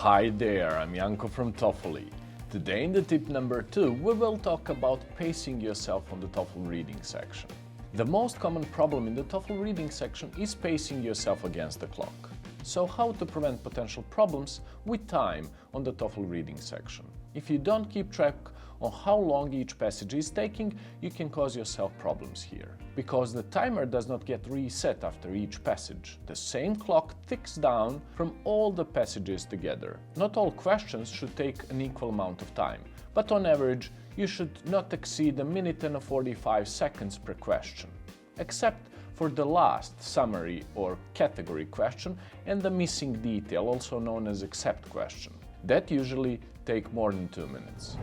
Hi there, I'm Yanko from TOEFL. Today in the tip number 2, we will talk about pacing yourself on the TOEFL reading section. The most common problem in the TOEFL reading section is pacing yourself against the clock. So how to prevent potential problems with time on the TOEFL reading section? If you don't keep track on how long each passage is taking, you can cause yourself problems here. Because the timer does not get reset after each passage. The same clock ticks down from all the passages together. Not all questions should take an equal amount of time, but on average, you should not exceed a minute and 45 seconds per question. Except for the last summary or category question and the missing detail, also known as except question. That usually take more than 2 minutes.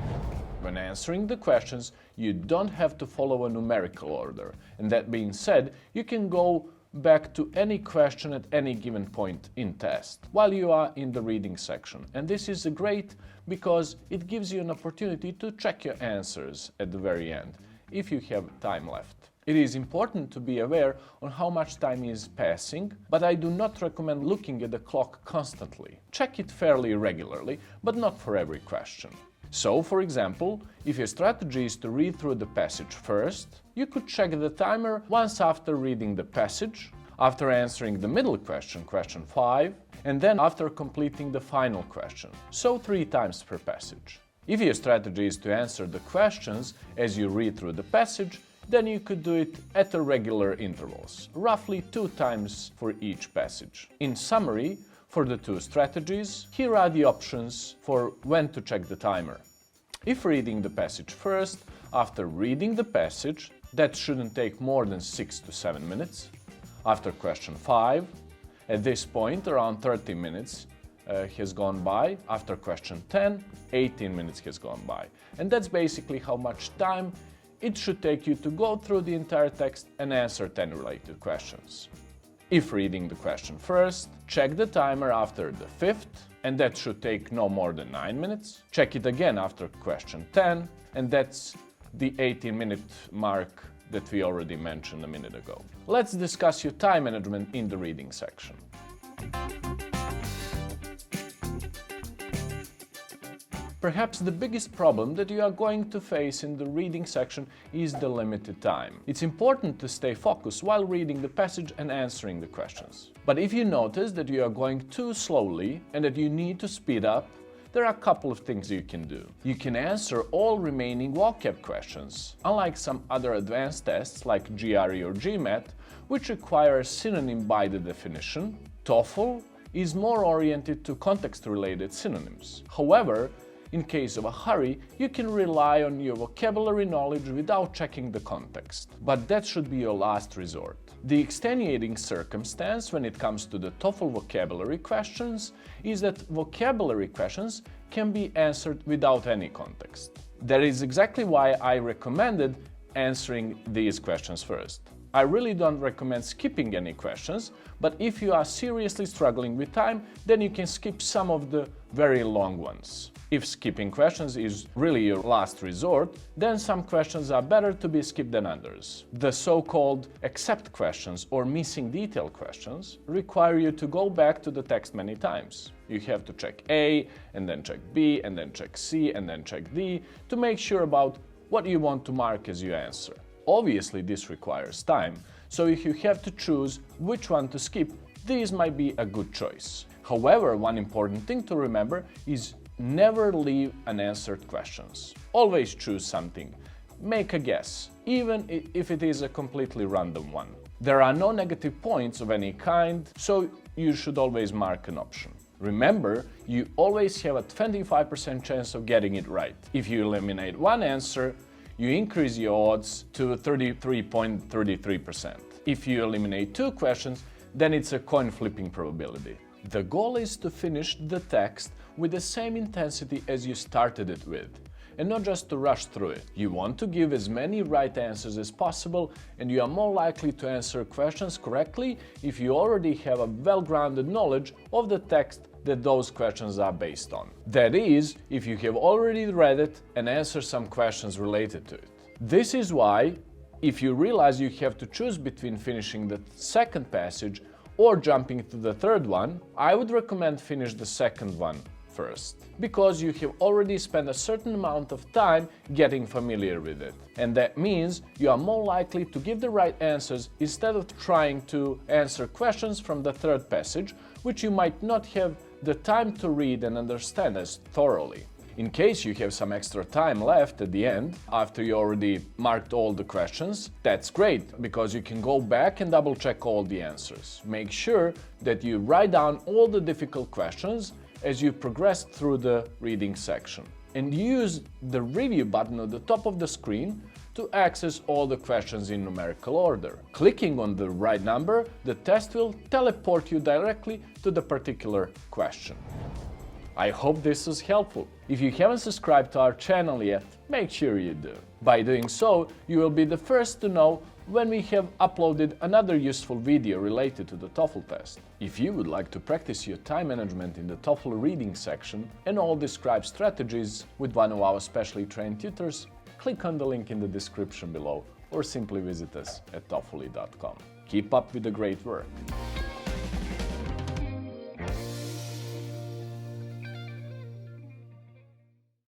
When answering the questions, you don't have to follow a numerical order. And that being said, you can go back to any question at any given point in test while you are in the reading section. And this is great because it gives you an opportunity to check your answers at the very end, if you have time left. It is important to be aware on how much time is passing, but I do not recommend looking at the clock constantly. Check it fairly regularly, but not for every question. So, for example, if your strategy is to read through the passage first, you could check the timer once after reading the passage, after answering the middle question, question 5, and then after completing the final question, so 3 times per passage. If your strategy is to answer the questions as you read through the passage, then you could do it at irregular intervals, roughly 2 times for each passage. In summary, for the 2 strategies, here are the options for when to check the timer. If reading the passage first, after reading the passage, that shouldn't take more than 6 to 7 minutes. After question 5, at this point around 30 minutes has gone by. After question 10, 18 minutes has gone by. And that's basically how much time it should take you to go through the entire text and answer 10 related questions. If reading the question first, check the timer after the 5th, and that should take no more than 9 minutes. Check it again after question 10, and that's the 18-minute mark that we already mentioned a minute ago. Let's discuss your time management in the reading section. Perhaps the biggest problem that you are going to face in the reading section is the limited time. It's important to stay focused while reading the passage and answering the questions. But if you notice that you are going too slowly and that you need to speed up, there are a couple of things you can do. You can answer all remaining vocab questions, unlike some other advanced tests like GRE or GMAT, which require a synonym by the definition. TOEFL is more oriented to context-related synonyms. However, in case of a hurry, you can rely on your vocabulary knowledge without checking the context. But that should be your last resort. The extenuating circumstance when it comes to the TOEFL vocabulary questions is that vocabulary questions can be answered without any context. That is exactly why I recommended answering these questions first. I really don't recommend skipping any questions, but if you are seriously struggling with time, then you can skip some of the very long ones. If skipping questions is really your last resort, then some questions are better to be skipped than others. The so-called except questions or missing detail questions require you to go back to the text many times. You have to check A, and then check B, and then check C, and then check D to make sure about what you want to mark as your answer. Obviously, this requires time, so if you have to choose which one to skip, this might be a good choice. However, one important thing to remember is never leave unanswered questions. Always choose something. Make a guess, even if it is a completely random one. There are no negative points of any kind, so you should always mark an option. Remember, you always have a 25% chance of getting it right. If you eliminate one answer, you increase your odds to 33.33%. If you eliminate 2 questions, then it's a coin flipping probability. The goal is to finish the text with the same intensity as you started it with, and not just to rush through it. You want to give as many right answers as possible, and you are more likely to answer questions correctly if you already have a well-grounded knowledge of the text that those questions are based on. That is, if you have already read it and answered some questions related to it. This is why, if you realize you have to choose between finishing the second passage or jumping to the third one, I would recommend finish the second one first, because you have already spent a certain amount of time getting familiar with it. And that means you are more likely to give the right answers instead of trying to answer questions from the third passage, which you might not have the time to read and understand as thoroughly. In case you have some extra time left at the end, after you already marked all the questions, that's great, because you can go back and double check all the answers. Make sure that you write down all the difficult questions as you progress through the reading section. And use the review button at the top of the screen to access all the questions in numerical order. Clicking on the right number, the test will teleport you directly to the particular question. I hope this was helpful. If you haven't subscribed to our channel yet, make sure you do. By doing so, you will be the first to know when we have uploaded another useful video related to the TOEFL test. If you would like to practice your time management in the TOEFL reading section and all described strategies with one of our specially trained tutors, click on the link in the description below or simply visit us at TOEFLly.com. Keep up with the great work!